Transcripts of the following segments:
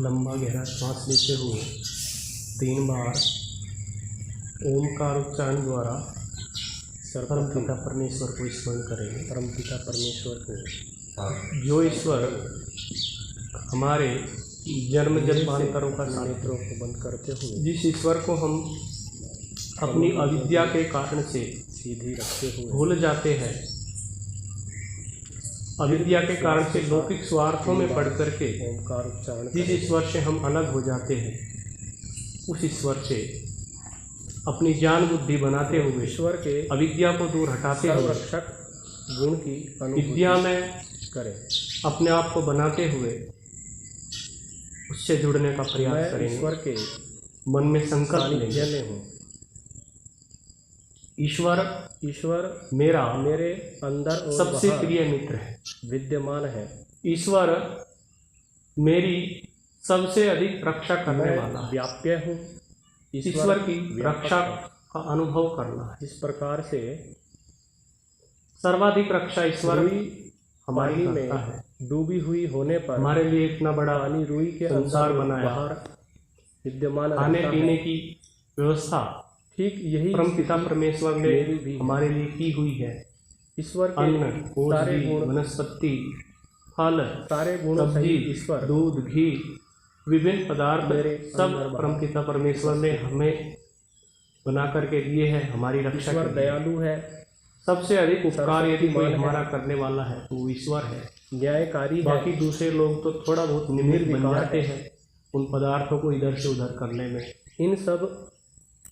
लंबा गहरा श्वास लेते हुए 3 बार ओमकार उच्चारण द्वारा परमपिता परमेश्वर को स्मरण करेंगे। परमपिता परमेश्वर को, जो ईश्वर हमारे जन्म जन्मांतरों का नेत्रों को बंद करते हुए, जिस ईश्वर को हम अपनी अविद्या के कारण से सीधी रखते हुए भूल जाते हैं, अविद्या के कारण से लौकिक स्वार्थों में पड़ करके ओमकार उच्चारण जिस ईश्वर से हम अलग हो जाते हैं, उस ईश्वर से अपनी ज्ञान बुद्धि बनाते हुए ईश्वर के अविद्या को दूर हटाते हुए सर्वरक्षक गुण की विद्या में करें। अपने आप को बनाते हुए उससे जुड़ने का प्रयास मैं करेंगे। ईश्वर के मन में संकल्प सानिध्य लेंगे, में हूँ। ईश्वर मेरा मेरे अंदर और सबसे बाहर प्रिय मित्र है। विद्यमान है। ईश्वर मेरी सबसे अधिक रक्षा करने मैं वाला है। व्याप्य हूँ। ईश्वर की व्यापक रक्षा है। का अनुभव करना है। इस प्रकार से सर्वाधिक रक्षा ईश्वर हमारी पानी करता में है। डूबी हुई होने पर हमारे लिए इतना बड़ा पानी रुई के संसार अंदर बनाया, बाहर विद्यमान खाने रहता पीने है। की व्यवस्था ठीक यही परमपिता परमेश्वर ने मेरी भी है। हमारे लिए की हुई है। ईश्वर के अन्न, सारे औषधि, गुण, वनस्पति, फल, सारे गुणों सब्जी, सहित ईश्वर दूध, घी, विभिन्न पदार्थ मेरे सब अंदर बाहर। परमपिता परमेश्वर ने हमें बना करके दिए हैं हमारी रक्षा ईश्वर के लिए। दयालु है, सबसे अधिक उपकार यदि कोई सर्वशक्तिमान है, हमारा करने वाला है तो वो ईश्वर है। न्यायकारी है। बाकी दूसरे लोग तो थोड़ा बहुत निमित्त बन निर्विकार जाते हैं उन पदार्थों को इधर से उधर करने में, इन सब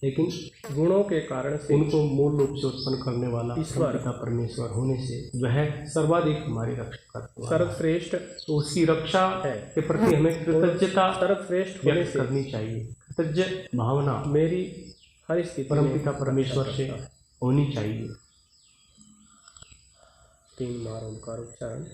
लेकिन गुणों के कारण से उनको मूल रूप से उत्पन्न करने वाला ईश्वर परमपिता परमेश्वर होने से वह सर्वाधिक हमारी रक्षा करने वाला है। सर्वश्रेष्ठ तो उसकी रक्षा है। के प्रति हमें कृतज्ञता सर्वश्रेष्ठ होने व्यक्त से करनी चाहिए। कृतज्ञ भावना मेरी हर स्थिति में परमपिता परमेश्वर से होनी चाहिए। 3 बार ओमकार उच्चारण।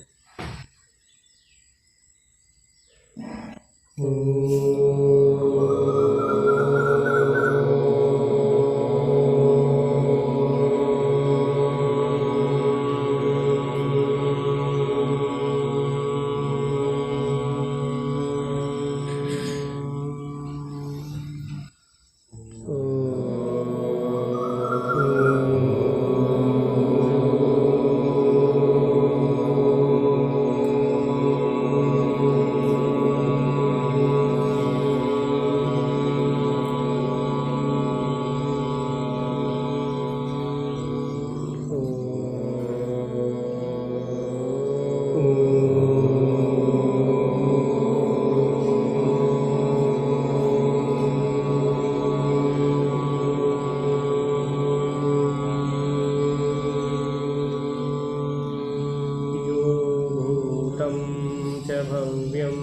भव्यं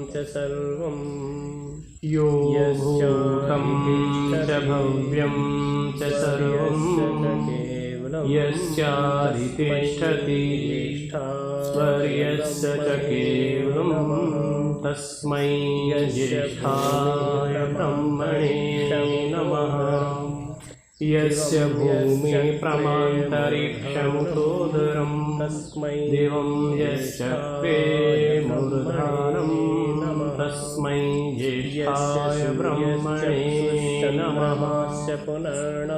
च सर्वं यो भूतं च भव्यं च सर्वं यस्याधितिष्ठति वर्यस्य च केवलं तस्मै ज्येष्ठाय ब्रह्मणे नमः। यस्य भूमि प्रमान्तरिक्षमुतोदरं तस्मै देवं यश्चक्रे मूर्धानं तस्मै ज्येष्ठाय ब्रह्मणे नमः।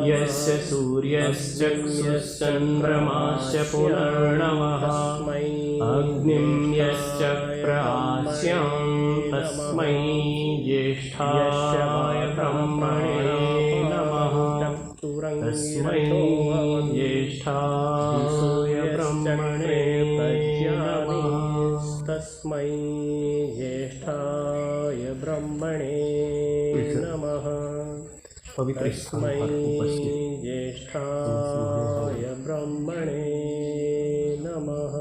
यस्य सूर्यश्चक्षुश्चन्द्रमाश्च पुनर्नवः अग्निं यश्चक्र आस्यां तस्मै ज्येष्ठाय ब्रह्मणे नमः। तस्मै ज्येष्ठाय ब्रह्मणे नमः। तस्मै ज्येष्ठाय ब्रह्मणे नमः। पवित्र तस्मै ज्येष्ठाय ब्रह्मणे नमः।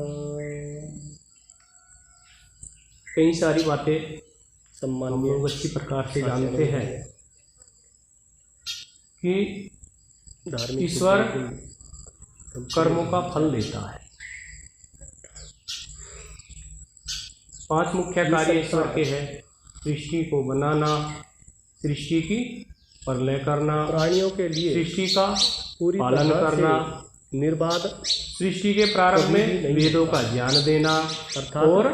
कई सारी बातें हम सम्मान्य लोग अच्छी प्रकार से जानते हैं कि धार्मिक ईश्वर कर्मों का फल देता है। 5 मुख्य कार्य ईश्वर के हैं। सृष्टि को बनाना, सृष्टि की प्रलय करना, प्राणियों के लिए सृष्टि का पूरी पालन तरह से करना, निर्बाध सृष्टि के प्रारंभ में वेदों का ज्ञान देना अर्थात और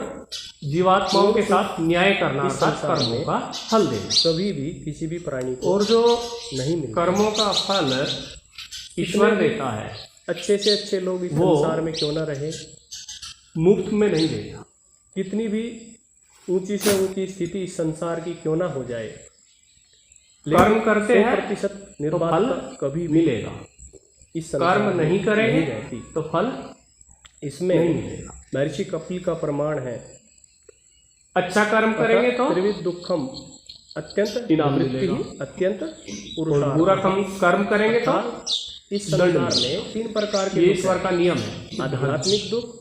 जीवात्माओं के साथ न्याय करना इस अर्थात संसार कर्मों में का फल देना। कभी भी किसी भी प्राणी को और जो नहीं मिलता। कर्मों का फल ईश्वर देता है अच्छे से अच्छे लोग इस वो संसार में क्यों ना रहे, मुफ्त में नहीं देता। कितनी भी ऊंची से ऊंची स्थिति इस संसार की क्यों ना हो जाए, कर्म करते हैं 100% तो निर्बाध फल कभी भी मिलेगा, इस संसार कर्म में नहीं करेंगे रहती। तो फल इसमें नहीं मिलेगा। महर्षि कपिल का प्रमाण है, अच्छा कर्म करेंगे तो त्रिविध दुखम अत्यंत इनाम निवृत्ति मिलेगा। अत्यंत और पुरुषार्थ। बुरा कर्म करेंगे तो इस संसार में 3 प्रकार के ये दुख ईश्वर हैं। का नियम है। आध्यात्मिक दुख,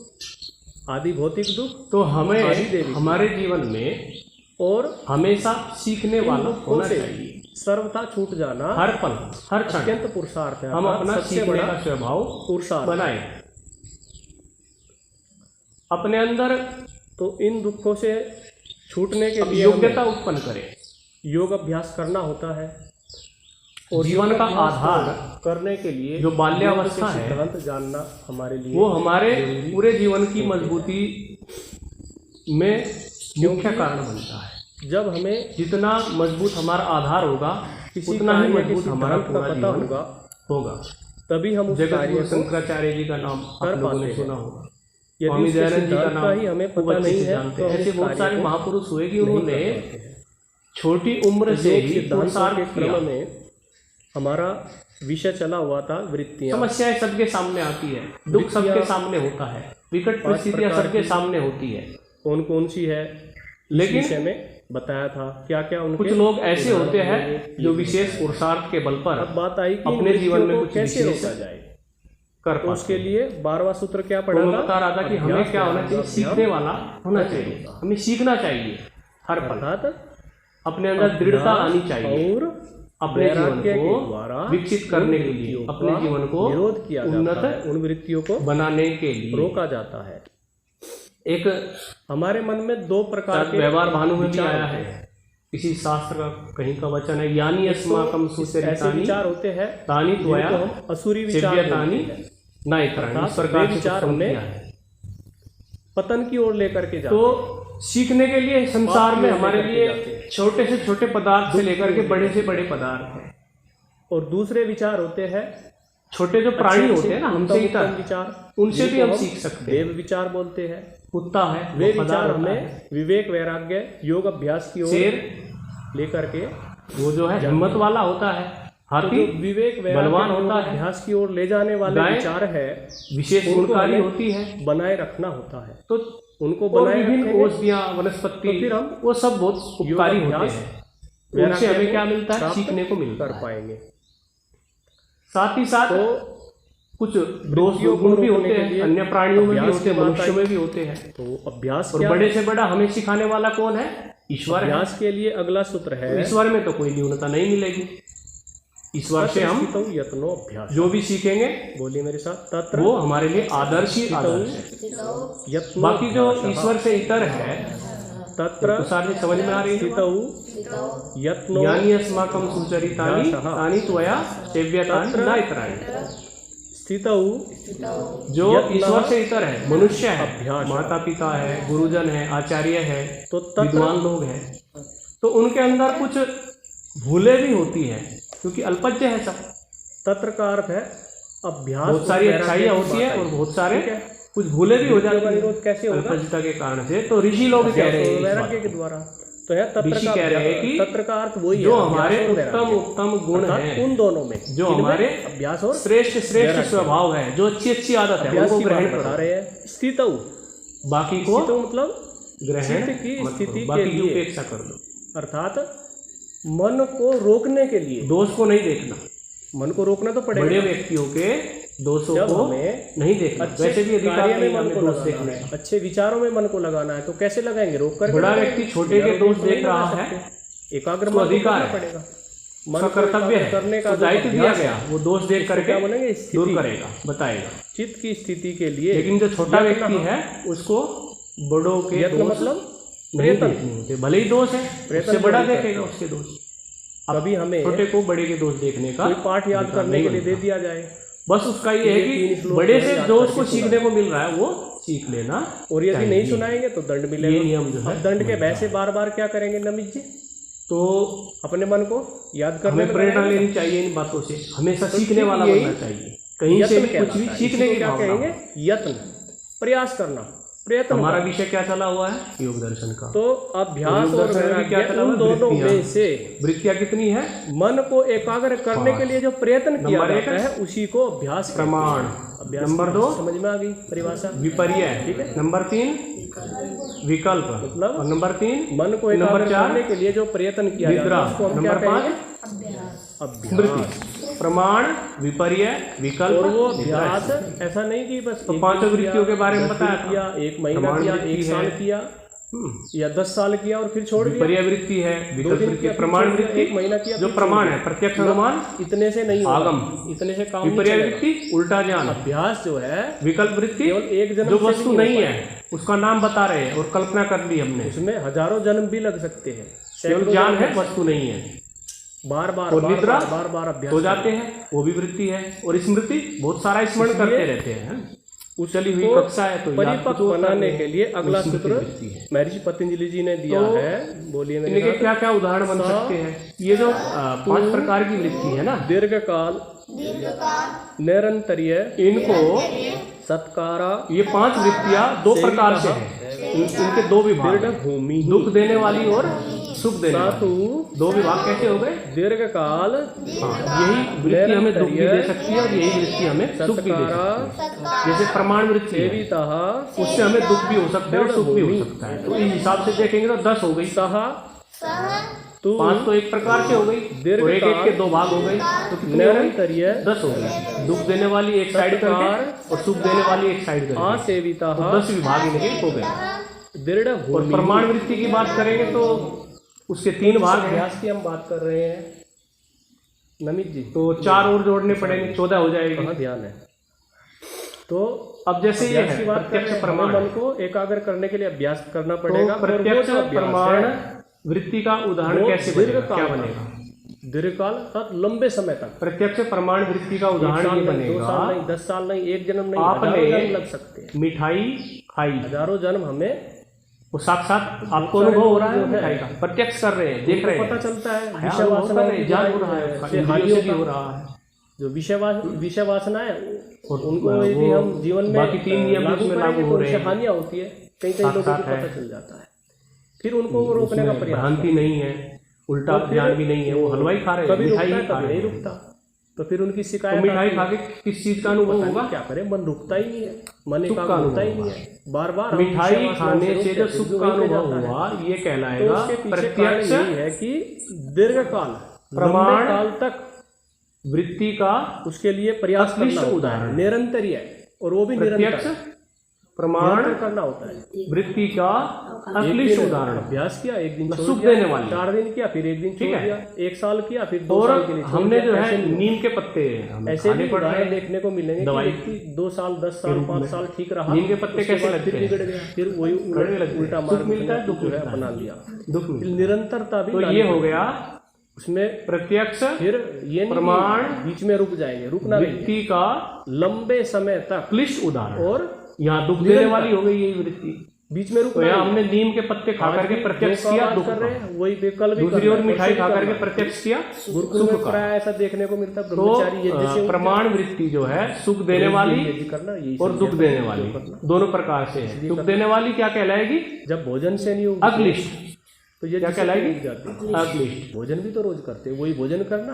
आदि भौतिक दुख तो हमें आदि देवी हमारे जीवन में और हमेशा सीखने वाला दुखों होना से चाहिए। सर्वथा छूट जाना हर पल हर क्षण अत्यंत पुरुषार्थ है। हम अर्थात अपना सबसे सीखने बड़ा का स्वभाव पुरुषार्थ बनाए अपने अंदर। तो इन दुखों से छूटने के अब लिए योग्यता हमें उत्पन्न करें। योग अभ्यास करना होता है और जीवन का योग अभ्यास आधार करने के लिए जो बाल्यावस्था योग के है, सिद्धांत जानना हमारे लिए वो हमारे पूरे जीवन की मजबूती में मुख्य कारण बनता है। जब हमें जितना मजबूत हमारा आधार होगा किसी उतना ही कार्य के मजबूत हमारा सिद्धांत का पूरा पता जीवन होगा, होगा। तभी हम उस जगत कार्य गुरु को शंकराचार्य जी का नाम आप कर लोगों ने पाते सुना हैं। होगा। यदि स्वामी उसके दयानंद जी का सिद्धांत का नाम ही हमें खूब पता अच्छे नहीं से है जानते तो हैं। हम ऐसे इस बहुत कार्य सारे को महापुरुष हुए कि नहीं उन्होंने कर पाते हैं। छोटी उम्र से योग ही सिद्धांतों पुरुषार्थ के किया। क्रम में हमारा विषय चला हुआ था वृत्तियां। समस्याएं सबके सामने आती है, दुख सबके सामने होता है, विकट परिस्थितियां प्रकार सबके की सामने होती है। कौन कौन सी है, लेकिन विषय में बताया था क्या क्या उनके कुछ लोग ऐसे होते हैं जो विशेष पुरुषार्थ के बल पर अब बात आई कि अपने जीवन में को कुछ कैसे विशेष रोका जाए। कर तो पाते उसके हैं। लिए 12वां सूत्र क्या तो पढ़ा मैं था, बता रहा था कि हमें क्या होना चाहिए, सीखने वाला होना चाहिए। हमें सीखना चाहिए हर पल, अर्थात अपने अंदर दृढ़ता आनी चाहिए और अपने जीवन वैराग्य के को द्वारा विकसित करने के लिए, अपने जीवन को विरोध किया जाता उन्नत है, उन वृत्तियों को बनाने के लिए रोका जाता है। एक हमारे मन में 2 प्रकार के व्यवहार भानु में भी विचार आया होते है, हैं। किसी शास्त्र का कहीं का वचन है, यानी अस्माकम ऐसे सुचरितानि विचार होते हैं तानि त्वया जिनको हम असुरी विचार सेव्यतानि बोलते हैं। नायत्राणि। इस वे प्रकार से विचार उत्पन्न हमें किया है। पतन की ओर लेकर के जाते हैं। तो सीखने के लिए संसार में हमारे लिए जाते हैं। छोटे से छोटे पदार्थ से लेकर के बड़े से बड़े पदार्थ हैं। और दूसरे विचार होते हैं छोटे जो प्राणी होते हैं ना हमसे उत्तम इतर, विचार, उनसे भी जिनको हम सीख सकते हैं। देव विचार बोलते हैं। कुत्ता है वे वो विचार पदार्थ होता हमें है। विवेक वैराग्य योग अभ्यास की ओर शेर लेकर के वो जो है हिम्मत वाला होता है, तो हाथी जो विवेक बलवान वैराग्य होता योग है, अभ्यास की ओर ले जाने वाले गाय विचार है विशेष उनको गुणकारी हमें होती है। बनाए रखना होता है। तो उनको और बनाए विभिन्न रखेंगे औषधियाँ वनस्पति तो फिर हम वो सब बहुत उपकारी होते अभ्यास, हैं। उनसे वैराग्य हमें को क्या मिलता है, प्राप्त सीखने को मिलता कर है। पाएंगे। साथ ही साथ तो कुछ दोष वृत्तियों को गुण भी रोकने होते के हैं, लिए अन्य प्राणियों में भी अभ्यास होते हैं, की बात मनुष्यों आई। में भी होते हैं। तो अभ्यास और क्या बड़े है? से बड़ा हमें सिखाने वाला कौन है, ईश्वर है। अभ्यास के लिए अगला सूत्र है ईश्वर में तो कोई न्यूनता नहीं मिलेगी। ईश्वर से हम यत्नो अभ्यास। जो भी सीखेंगे बोलिए मेरे साथ, तत्र वो हमारे लिए आदर्श ही आदर्श है। यत्नो बाकी जो ईश्वर से इतर है तत्र तो सारे समझ में आ रही है। स्थितौ यत्नो यानी अस्माकं सुचरितानि तानि त्वया सेव्यतानि तत्र नायत्राणि। स्थितौ जो यत्नः ईश्वर से इतर है, मनुष्य है, अभ्यास। माता पिता है, गुरुजन है, आचार्य है, तो तत्र विद्वान लोग हैं, तो उनके अंदर कुछ भूले भी होती है क्योंकि अल्पज्ञ है सब। तत्र का अर्थ है अभ्यास। बहुत सारी और वैराग्य अच्छाइयाँ की होती बात है आई। और बहुत सारे ठीक है। कुछ भूले भी हो जाती का है निरोध कैसे होगा? अल्पज्ञता के कारण से। तो ऋषि लोग कह अभ्यास रहे और हैं इस बात वैराग्य के को। द्वारा। तो है तत्र ऋषि का कह रहे हैं कि तत्र का अर्थ वही जो है, हमारे अभ्यास और उत्तम वैराग्य। उत्तम गुण अर्थात हैं, उन दोनों में जो जिनमें हमारे अभ्यास और श्रेष्ठ वैराग्य। स्वभाव है, जो अच्छी अच्छी आदत है, अभ्यास उनको की बात ग्रहण बता करो। रहे हैं। स्थितौ बाकी को स्थितौ मतलब ग्रहण चित्त की मत स्थिति करो, के बाकी की लिए। उपेक्षा कर दो। अर्थात मन को रोकने के लिए। दोष को नहीं देखना, मन को रोकना तो बड़े पड़ेगा। व्यक्तियों के दोषों जब को हमें नहीं देखना। अच्छे वैसे भी अधिकार कार्य में नहीं मन हमें को दोष लगाना देखने है, का। अच्छे विचारों में मन को लगाना है, तो कैसे लगाएंगे? रोक कर बड़ा व्यक्ति छोटे के दोष देख रहा है, एकाग्र उसको मन को अधिकार करना है, पड़ेगा। उसका कर्तव्य है, करने का तो जो दायित्व दिया अभ्यास गया, है, वो दोष देख उसको करके क्या बनेंगे? दूर स्थिति। करेगा, बताएगा। चित्त की स्थिति के लिए। लेकिन जो छोटा यत्न व्यक्ति है उसको बड़ों के यत्न दोष मतलब नहीं प्रयत्न। देखने होते। भले ही दोष है, प्रयत्न उससे बड़ा नहीं देखेगा करते। उसके दोष। कभी हमें छोटे को बड़े के दोष देखने का कोई पाठ याद अधिकार करने नहीं के लिए दे बनता। दिया जाए, बस उसका ये है तीन कि श्लोक बड़े है, से याद जो करके उसको सुना। सीखने को मिल रहा है वो सीख लेना। और यदि चाहिए। नहीं सुनाएंगे तो दंड मिलेगा। ये नियम जो है अब दंड के वैसे बार बार क्या करेंगे नमित जी? तो अपने मन को याद करने हमें में प्रेरणा लगाएंगे। लेनी चाहिए इन बातों से, हमेशा तो सीखने ठीक वाला यही बनना चाहिए, कहीं से यत्न भी कुछ कहलाता भी है। सीखने इसी की को क्या भावना। कहेंगे? यत्न, प्रयास करना, प्रयत्न हमारा करना। विषय क्या चला हुआ है? योग दर्शन का। तो अभ्यास योग और दर्शन में क्या वैराग्य चला हुआ उन है? दोनों वृत्तियां। में से वृत्तियां कितनी है? मन को एकाग्र करने के लिए जो प्रयत्न किया नंबर एक जाता है उसी को अभ्यास कहते हैं। प्रमाण। अभ्यास नंबर की 2 समझ में आ गई परिभाषा? विपर्य। ठीक है। नंबर 3 विकल्प। मतलब और नंबर 3 मन को नंबर एकाग्र 4 करने के लिए जो प्रयत्न किया जाता निद्रा। है उसको हम क्या नंबर 5 कहेंगे? अभ्यास। स्मृति। प्रमाण, विपर्य, विकल्प, और वो निद्रा। अभ्यास ऐसा नहीं कि बस तो एक पांचों दिन वृत्तियों किया, के बारे में 10 बताया दिन था। किया, 1 महीना प्रमाण किया, वृत्ति 1 साल है। किया या 10 साल किया और फिर छोड़ दिया। विपर्य वृत्ति है, 2 विकल्प दिन वृत्ति किया, है, फिर प्रमाण छोड़ दिया, वृत्ति 1 महीना किया, जो फिर प्रमाण छोड़ है, दिया। प्रत्यक्ष अनुमान, इतने से नहीं होगा, आगम। इतने से काम नहीं विपर्य चलेगा। वृत्ति उल्टा ज्ञान। अभ्यास जो है विकल्प वृत्ति केवल एक जन्म जो से वस्तु भी नहीं हो है उसका नाम बता रहे हैं और कल्पना कर ली हमने। उसमें हजारों जन्म भी लग सकते हैं, केवल सैकड़ों ज्ञान जन्म है, वस्तु नहीं है। बार बार और बार निद्रा बार बार बार अभ्यास हो जाते हैं, वो भी वृत्ति है। और स्मृति बहुत सारा स्मरण करते रहते हैं। उस चली हुई कक्षा है तो याद परिपक्व तो बनाने के लिए अगला स्मृति सूत्र वृत्ति है। महर्षि पतंजलि जी ने दिया तो है। बोलिए मेरे इनके साथ। क्या क्या उदाहरण बन सकते हैं? ये जो 5 प्रकार की वृत्ति है ना, दीर्घकाल, निरंतरीय, इनको सत्कारा, ये 5 वृत्तियां 2 प्रकार से हैं। इनके 2 विभाग हैं, भूमि, दुख देने वाली और सुख देने वाली। धातु, 2 विभाग कैसे हो गए? दीर्घकाल, हाँ, यही वृत्ति हमें दुख भी दे सकती है और यही वृत्ति हमें सुख भी दे सत्कारा, सकती है। जैसे प्रमाण वृत्ति है, सेविता, उससे हमें दुख भी हो सकता है और सुख भी हो सकता है। तो इस हिसाब से देखेंगे तो 10 हो गई। सहा, तू, 5 तो एक प्रकार से हो गई और एक के 2 भाग हो गए, तो कितनी हो गई? निरंतरीय, 10 हो गई। दुख देने वाली एक साइड करके और सुख देने वाली एक साइड करके, असेविता, तो 10 विभाग इनके हो गए। दृढ़ और भूमि। प्रमाण वृत्ति की बात करेंगे तो उसके 3 भाग हैं। अभ्यास की हम बात कर रहे हैं नमित जी, तो 4 और जोड़ने पड़ेंगे, 14 हो जाएगी। कहाँ ध्यान है? तो अब जैसे ये अभ्यास है की बात कर रहे प्रत्यक्ष हैं, प्रमाण, हमें मन को एकाग्र करने के लिए अभ्यास करना तो पड़ेगा। और वो प्रत्यक्ष जो अभ्यास प्रमाण है, वृत्ति का उदाहरण वो कैसे बनेगा? दीर्घकाल क्या का। बनेगा? दीर्घकाल अर्थात लंबे समय तक, प्रत्यक्ष प्रमाण वृत्ति का 1 उदाहरण साल ये नहीं, 2 साल बनेगा। नहीं, 10 साल नहीं, 1 जन्म नहीं, आपने हजारों जन्म लग सकते हैं। मिठाई खाई, हजारों जन्म हमें वो साथ आपको अनुभव हो रहा है मिठाई का, प्रत्यक्ष कर रहे हैं, देख रहे पता हैं, चलता है। हाँ, विषय वो वासना कर रहे हैं, जान हो रहा है, इंद्रियों से भी हो रहा है। जो विषय वासना है और उनको वो यदि हम जीवन में बाकी 3 नियम लागू उसमें करेंगे लागू तो हो रहे उनसे हैं। हानियां होती है, कई कई लोगों को साथ पता है। चल जाता है। फिर उनको वो रोकने का उसमें प्रयास भ्रांति नहीं है, उल्टा ज्ञान भी नहीं है, वो हलवाई खा रहे हैं, कभी मिठाई रुकता ही है, खा कभी रहे नहीं हैं। रुकता। तो फिर उनकी तो शिकायत मिठाई आती खा है, के किस चीज का अनुभव पता होगा? नहीं क्या करें, मन रुकता ही नहीं है, मन सुख का एकाग्र होता ही अनुभव नहीं है। बार बार हम मिठाई विषय वासना खाने रुकते से जो हैं, सुख जो का वहीं पे अनुभव जाता है। हुआ ये तो कहलाएगा उसके पीछे कारण प्रत्यक्ष यही है कि दीर्घकाल, प्रमाण, लंबे काल तक वृत्ति का उसके लिए प्रयास करना अक्लिष्ट होता है, उदाहरण। निरंतरीय, और वो भी प्रत्यक्ष निरंतर प्रमाण निरंतर करना होता है। वृत्ति का एक अक्लिष्ट दिन उदाहरण अभ्यास किया, 1 दिन छोड़ सुख दिया, देने वाली। 4 दिन किया, फिर 1 दिन ठीक छोड़ है। दिया, 1 साल किया, फिर 2 और साल के लिए छोड़ हमने दिया। जो ऐसे है नहीं। नीम के पत्ते हमें ऐसे खाने भी पड़ रहे उदाहरण हैं। देखने को मिलेंगे कि दवाई व्यक्ति 2 साल, 10 साल, रूप 5 में। साल ठीक रहा, नीम के पत्ते उसके कैसे बाद लगते फिर हैं? बिगड़ गया, फिर वही कड़वे लगते हैं। उल्टा सुख मार्ग मिलता है, में दुख जो है मिलता है। अपना लिया। दुख फिर मिलता है। निरंतरता भी तो लानी ये हो पड़ेगी। गया उसमें प्रत्यक्ष फिर ये नहीं प्रमाण, कि बीच में रुक जाएंगे, रुकना नहीं, वृत्ति का लंबे समय तक क्लिष्ट उदाहरण। और यहाँ दुख देने वाली हो गई यही वृत्ति। बीच में तो रुकना यहाँ नहीं। हमने नीम के पत्ते खा करके प्रत्यक्ष जो किया काम दुख कर रहे का, हैं वही कल भी दूसरी करना ओर है, मिठाई परसों खा भी करके करना है। प्रत्यक्ष किया गुरुकुल में सुख का। प्राय ऐसा देखने को मिलता है, तो ब्रह्मचारी यज्ञ से प्रमाण वृत्ति जो है सुख देने वाली यज्ञ करना, यही और सब दुख करना, देने जो वाली करना। दोनों प्रकार से है। सुख देने वाली क्या कहलाएगी? जब भोजन से नहीं होगी अक्लिष्ट। तो ये क्या जिससे कहलाएगी? उग जाती है। अक्लिष्ट। भोजन भी तो रोज करते हैं, वही भोजन करना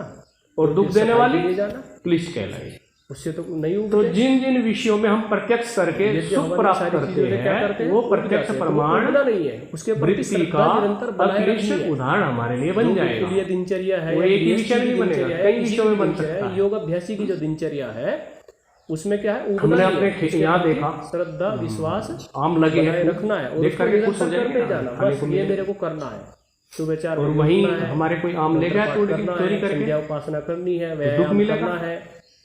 और दुख फिर देने सफाई वाली के लिए जाना, क्लिष्ट कहलाएगी। उससे तो नहीं तो उगते। जिन जिन विषयों में हम प्रत्यक्ष करके यज्ञ सुख हवन प्राप्त सारी करते चीजों से क्या करते हैं हैं? वो उग प्रत्यक्ष जाते हैं। तो प्रमाण उगना नहीं है, उसके प्रति वृत्ति श्रद्धा का निरंतर बनाए अक्लिष्ट रखनी है। उदाहरण हमारे लिए बन योग जाएगा। के लिए दिनचर्या है, वो एक ही या विषय में नहीं की बनेगा, दिनचर्या है, कई किसी विषयों में की बन दिनचर्या सकता है, है। योग अभ्यासी की जो दिनचर्या है उसमें क्या है? उगना हमने ही अपने है। उसके यहाँ प्रति देखा श्रद्धा, विश्वास आम लगे बनाए हैं, रखना है और देख उसको करके खुश हो निरंतर करते जाएंगे, जाना, खाने बस को ये मिलेगा। मेरे को करना है। सुबह 4 और बजे वहीं उठना है, हमारे कोई आम ले गया मंत्र तो पाठ करना चोरी है, करके संध्या उपासना करनी है, दुख व्यायाम मिलेगा। करना है,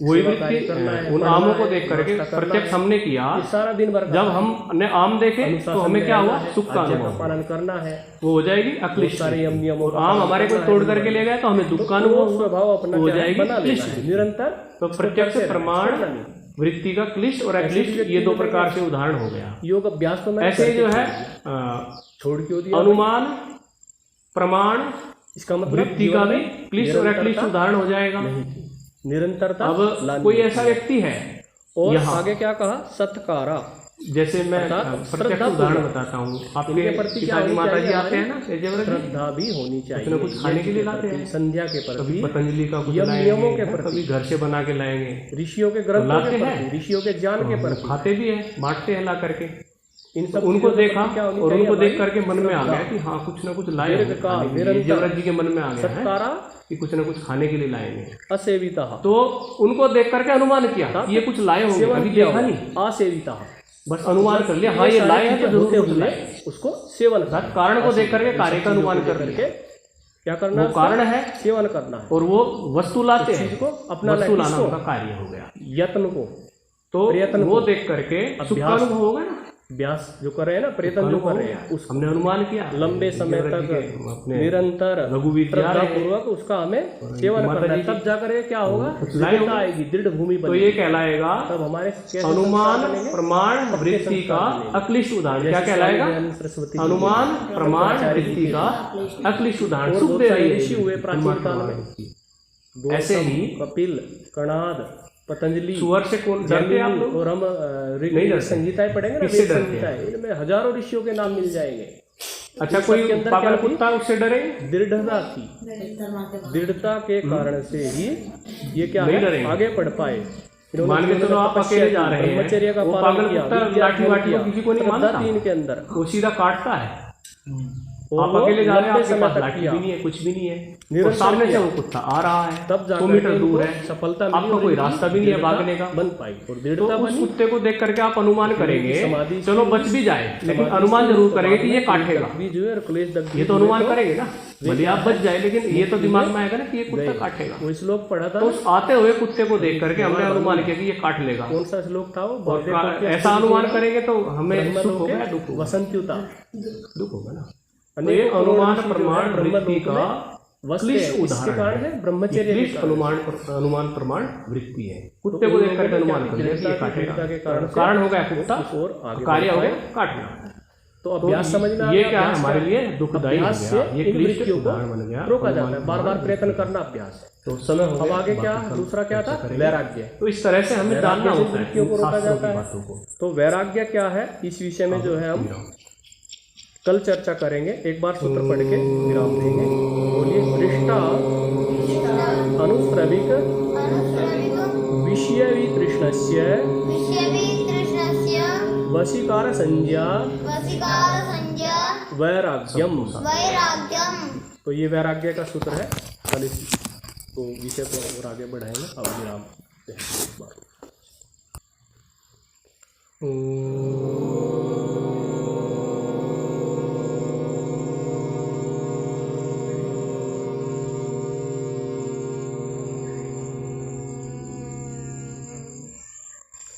वही सेवा कार्य वृत्ति करना है, उन पढ़ना आमों को है, देख करके नाश्ता करना प्रत्यक्ष है, हमने किया। ये सारा दिन भर का जब हमने आम देखे तो अनुशासन हमें में क्या रहना हुआ, है, सुख का आज्ञा का अनुभव, पालन करना है, वो हो जाएगी बहुत अक्लिष्ट सारे यम नियमों और का आम पालन हमारे कोई करना तोड़ है, करके ले गया तो हमें दुख का तो अनुभव वो स्वभाव अपना हो क्या है, जाएगी बना लेना क्लिष्ट है, वृत्ति। निरंतर तो इसको प्रत्यक्ष करते रहना, प्रमाण छोड़ना नहीं। वृत्ति का क्लिष्ट और ऐसे अक्लिष्ट, व्यक्ति ये दो मिलेंगे। प्रकार से उदाहरण हो गया। योग अभ्यास तो मैंने ऐसे ही जो करके है किया। छोड़ क्यों दिया अनुमान प्रमाण इसका मतलब वृत्ति का जीवन भी में क्लिष्ट और अक्लिष्ट निरंतरता उदाहरण हो जाएगा। नहीं थी, निरंतरता अब लानी कोई होती ऐसा है। व्यक्ति है और यहाँ, आगे क्या कहा, सत्कारा, जैसे मैं अर्थात प्रत्यक्ष श्रद्धापूर्वक। उदाहरण बताता हूँ। आपके इनके प्रति क्या पिताजी होनी माता जी चाहिए आते हैं हमारी? ना यज्ञव्रत में, श्रद्धा भी होनी चाहिए, कुछ न कुछ खाने के लिए लाते प्रति, हैं। संध्या के कभी प्रति, पतंजलि का कुछ यम नियमों के लाएंगे, प्रति, कभी घर से बना के लाएंगे, ऋषियों के ग्रंथों लाते के हैं। प्रति, ऋषियों के ज्ञान के वो प्रति, खाते भी है, बांटते हैं ला करके। इन सब उनको चीजों के देखा प्रति क्या होनी और चाहिए उनको देख हमारी? करके मन में आ श्रद्धा। गया कि हाँ कुछ ना कुछ लाए होंगे दीर्घकाल, खाने के लिए। निरंतर। यज्ञव्रत जी के मन में आ गया है सत्कारा कि कुछ ना कुछ खाने के लिए लाएंगे, असेविता, तो उनको देख करके अनुमान किया कि ये कुछ लाए होंगे, सेवन अभी किया देखा हुआ, नहीं, असेविता, बस अनुमान कर लिया हाँ ये लाए हैं तो जरूर कुछ लाए। उसको सेवन अर्थात कारण को देख करके कार्य का अनुमान कर लिया, क्या करना वो है, कारण है सेवन करना है, और वो वस्तु लाते चीज हैं, को अपना वस्तु लाना किसको? उनका कार्य हो गया। यत्न को, तो प्रयत्न वो को, देख करके सुख का अभ्यास, अनुभव होगा ना, अभ्यास जो कर रहे हैं ना, प्रयत्न जो कर रहे हैं, उस हमने अनुमान किया लंबे समय यज्ञव्रत जी के तक अपने निरंतर रघुवीर जा रहे हैं, पूर्वक उसका हमें सेवन माता करना है, जी तब जाकर के क्या होगा, लाए दृढ़ता होंगे। आएगी, दृढ़ भूमि तो बनेगी, ये कहलाएगा तब हमारे कैसे अनुमान संस्कार बनेंगे? प्रमाण पक्के वृत्ति का संस्कार बनेंगे। अक्लिष्ट उदाहरण। क्या जैसे कहलाएगा, स्वामी दयानंद सरस्वती जी अनुमान के प्रमाण आचार्य जी वृत्ति के का अक्लिष्ट उदाहरण। और सुख बहुत दे सारे रही है ऋषि हुए प्राचीन अनुमान काल प्रमाण में। वृत्ति। ऐसे ही कपिल, कणाद, पतंजलि, सुअर से कौन डरते हैं आप लोग? और हम नहीं डरते। संहिताएं पढ़ेंगे ना, किससे वेद डरते संहिताएं, इनमें हजारों ऋषियों के नाम मिल जाएंगे। अच्छा इन कोई सबके अंदर पागल क्या थी? कुत्ता उससे डरे? दृढ़ता थी, दृढ़ता के कारण से ही ये क्या नहीं है, डरेंगे। आगे बढ़ पाए। इन्होंने मान के जीवन चलो में आप तपस्या अकेले की, जा रहे हैं, ब्रह्मचर्य का वो पालन पागल किया, कुत्ता विद्या लाठी अध्ययन वाठी किया, को किसी को नहीं श्रद्धा मानता। थी इनके अंदर, वो सीधा काटता है। और आप वो अकेले जा रहे हैं, लंबे आपके समय पास तक लाठी किया। भी नहीं है, कुछ भी नहीं है, और निरंतर सामने से किया। वो कुत्ता आ रहा है, तब 2 मीटर दूर है, सफलता मिली आपको और कोई इनकी रास्ता भी नहीं है दृढ़ता भागने का। बन पाई और तो दृढ़ता उस बनी। कुत्ते को देख करके आप अनुमान करेंगे, समाधि चलो से- बच भी जाए, लेकिन समाधि अनुमान से जरूर तो करेंगे बाद कि में ये काटेगा। भी जो है, क्लेश दग्ध ये तो भी अनुमान जो है, करेंगे ना, भले आप बच जाए, लेकिन ये तो दिमाग में आएगा ना कि ये कुत्ता गए। काटेगा। वो श्लोक पढ़ा था तो ना, उस आते हुए कुत्ते को देख करके हमने अनुमान किया कि ये काट लेगा। कौन सा श्लोक था वो, और बौद्धे को क्या ऐसा अनुमान करेंगे तो हमें ब्रह्मलोक सुख होगा या के दुख होगा? वसंत्युता, दुख होगा ना। तो अनेकों ये करोड़ अनुमान ऋषि जो है प्रमाण ब्रह्मलोक वृत्ति का में वसते क्लिष्ट हैं। इसके उदाहरण कारण है ब्रह्मचर्य के क्लिष्ट कारण। अनुमान प्रमाण वृत्ति है। तो कुत्ते को उन देख करके लोगों ने अनुमान क्या कर लिया कि ये दृढ़ता काटेगा, के कारण से कारण हो गया कुत्ता, इस ओर आगे कार्य हो बढ़ गया पाए। काटना। तो अभ्यास समझ में आ ये गया, क्या है, अभ्यास हमारे क्या लिए दुखदायी हो अभ्यास गया, से ये इन क्लिष्ट वृत्तियों उदाहरण बन को गया। रोका जाता है, बार बार प्रयत्न करना अभ्यास। तो समय हो गया, अब आगे क्या, बाकी कल दूसरा क्या था, करेंगे। वैराग्य। तो इस तरह से हमें जानना वैराग्य से होता है वृत्तियों को इन रोका शास्त्रों जाता की है। बातों को। तो वैराग्य क्या है, इस विषय में जो है हम कल चर्चा करेंगे। एक बार सूत्र पढ़ के विराम देंगे। बोलिए, पृष्ठा अनुश्रविक विषय वितृष्णस्य वशीकार संज्ञा वैराग्यम। तो ये वैराग्य का सूत्र है। कल इस तो विषय को और आगे बढ़ाएंगे। अब विराम देते हैं एक बार।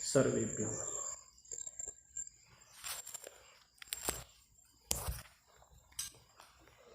सर्वेभ्यः